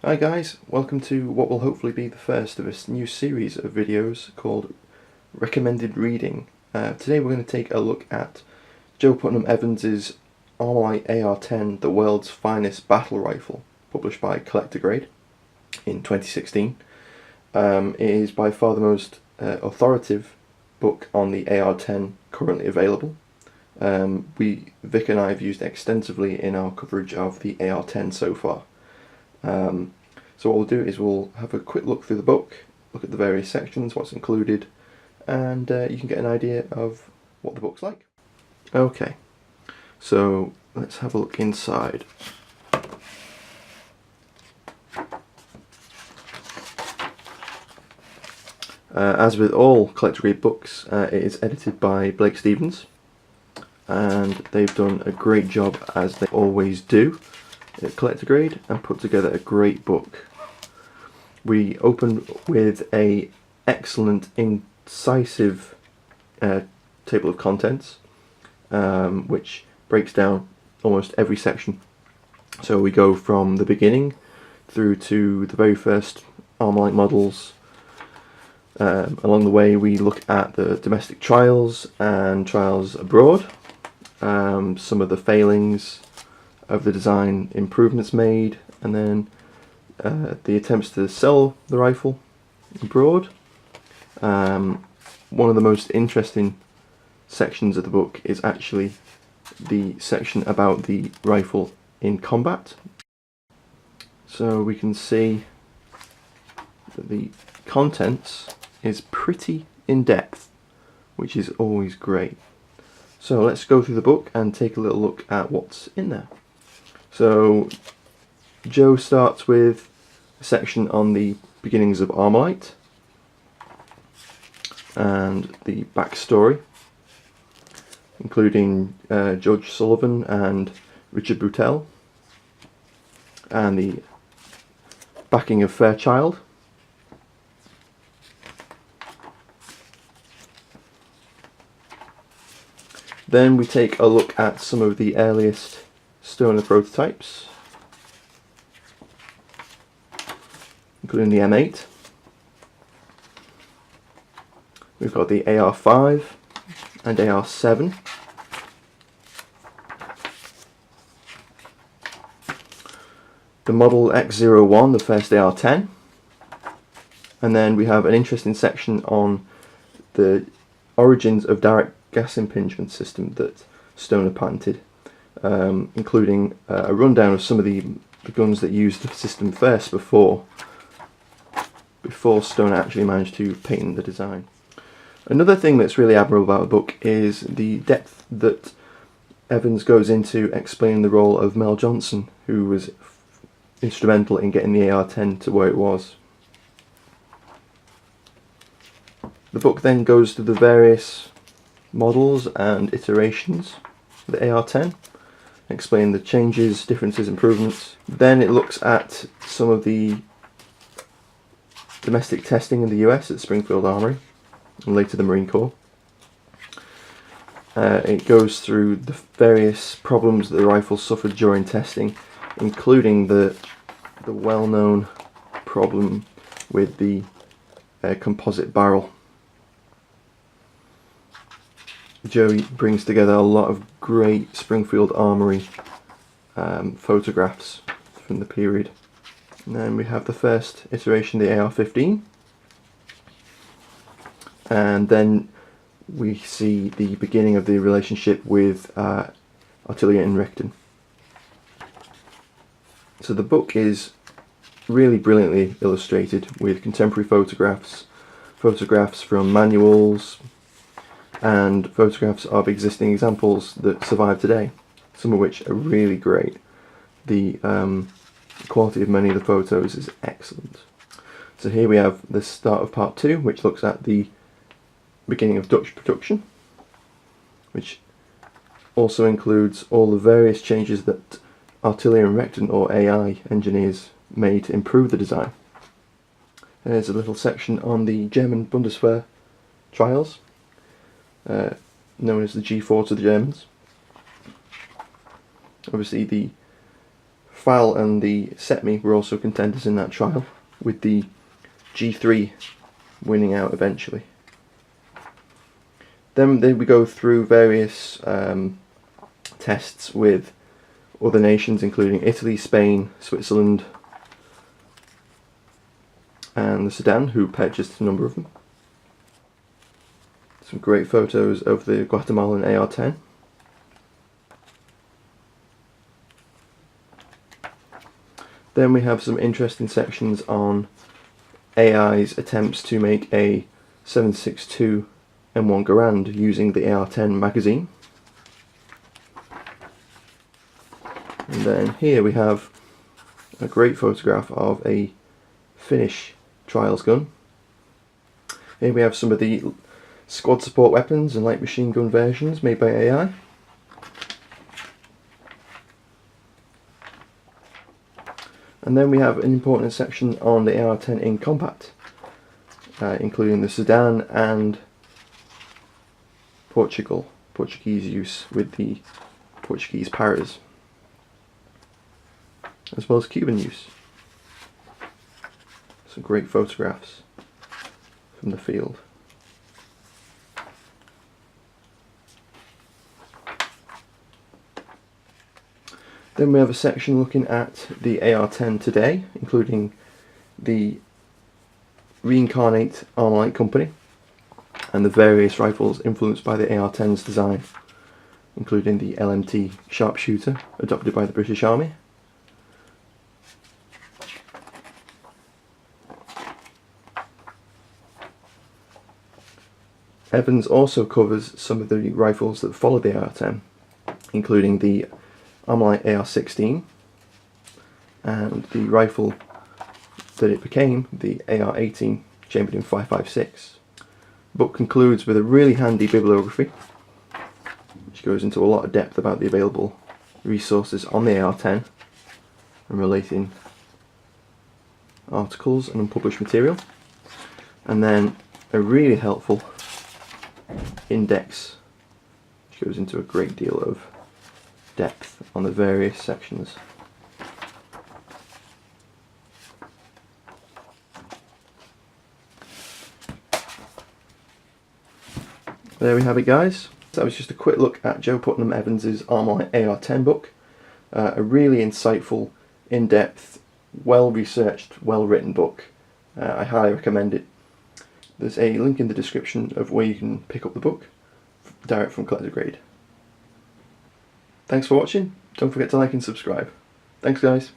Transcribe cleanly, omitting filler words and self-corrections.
Hi guys, welcome to what will hopefully be the first of a new series of videos called Recommended Reading. Today we're going to take a look at Joe Putnam Evans' ArmaLite AR-10, the world's finest battle rifle, published by Collector Grade in 2016. It is by far the most authoritative book on the AR-10 currently available. Vic and I have used it extensively in our coverage of the AR-10 so far. So what we'll do is we'll have a quick look through the book, look at the various sections, what's included, and you can get an idea of what the book's like. Okay, so let's have a look inside. As with all Collector Grade books, it is edited by Blake Stevens, and they've done a great job, as they always do at Collector Grade, and put together a great book. We open with a excellent, incisive table of contents, which breaks down almost every section. So we go from the beginning through to the very first ArmaLite models. Along the way we look at the domestic trials and trials abroad, some of the failings of the design, improvements made, and then the attempts to sell the rifle abroad. One of the most interesting sections of the book is actually the section about the rifle in combat. So we can see that the contents is pretty in depth, which is always great. So let's go through the book and take a little look at what's in there. So Joe starts with a section on the beginnings of ArmaLite and the backstory, including Judge Sullivan and Richard Boutelle, and the backing of Fairchild. Then we take a look at some of the earliest Stoner prototypes, including the M8. We've got the AR-5 and AR-7. The Model X01, the first AR-10. And then we have an interesting section on the origins of direct gas impingement system that Stoner patented, including a rundown of some of the guns that used the system first before Stoner actually managed to patent the design. Another thing that's really admirable about the book is the depth that Evans goes into explaining the role of Mel Johnson, who was instrumental in getting the AR-10 to where it was. The book then goes to the various models and iterations of the AR-10, explain the changes, differences, improvements. Then it looks at some of the domestic testing in the US at Springfield Armory and later the Marine Corps. It goes through the various problems that the rifle suffered during testing, including the well-known problem with the composite barrel. Joe brings together a lot of great Springfield Armory photographs from the period. And then we have the first iteration, the AR-15, and then we see the beginning of the relationship with Artillery and Recton. So the book is really brilliantly illustrated with contemporary photographs from manuals, and photographs of existing examples that survive today, some of which are really great. The quality of many of the photos is excellent. So here we have the start of part 2, which looks at the beginning of Dutch production, which also includes all the various changes that Artillery and Recton, or AI, engineers made to improve the design. There's a little section on the German Bundeswehr trials, known as the G4 to the Germans. Obviously the FAL and the SETME were also contenders in that trial, with the G3 winning out eventually. Then we go through various tests with other nations, including Italy, Spain, Switzerland, and the Sudan, who purchased a number of them. Some great photos of the Guatemalan AR-10. Then we have some interesting sections on AI's attempts to make a 7.62 M1 Garand using the AR-10 magazine. And then here we have a great photograph of a Finnish trials gun. Here we have some of the squad support weapons and light machine gun versions made by AI. And then we have an important section on the AR-10 in combat, including the Sudan and Portuguese use with the Portuguese paras, as well as Cuban use. Some great photographs from the field. Then we have a section looking at the AR-10 today, including the reincarnate ArmaLite company and the various rifles influenced by the AR-10's design, including the LMT sharpshooter adopted by the British Army, Evans also covers some of the rifles that follow the AR-10, including the ArmaLite AR-16 and the rifle that it became, the AR-18 chambered in 5.56. The book concludes with a really handy bibliography which goes into a lot of depth about the available resources on the AR-10 and relating articles and unpublished material, and then a really helpful index which goes into a great deal of depth on the various sections. There we have it, guys. That was just a quick look at Joe Putnam Evans's ArmaLite AR-10 book. A really insightful, in-depth, well-researched, well-written book. I highly recommend it. There's a link in the description of where you can pick up the book, direct from Collector Grade. Thanks for watching. Don't forget to like and subscribe. Thanks, guys.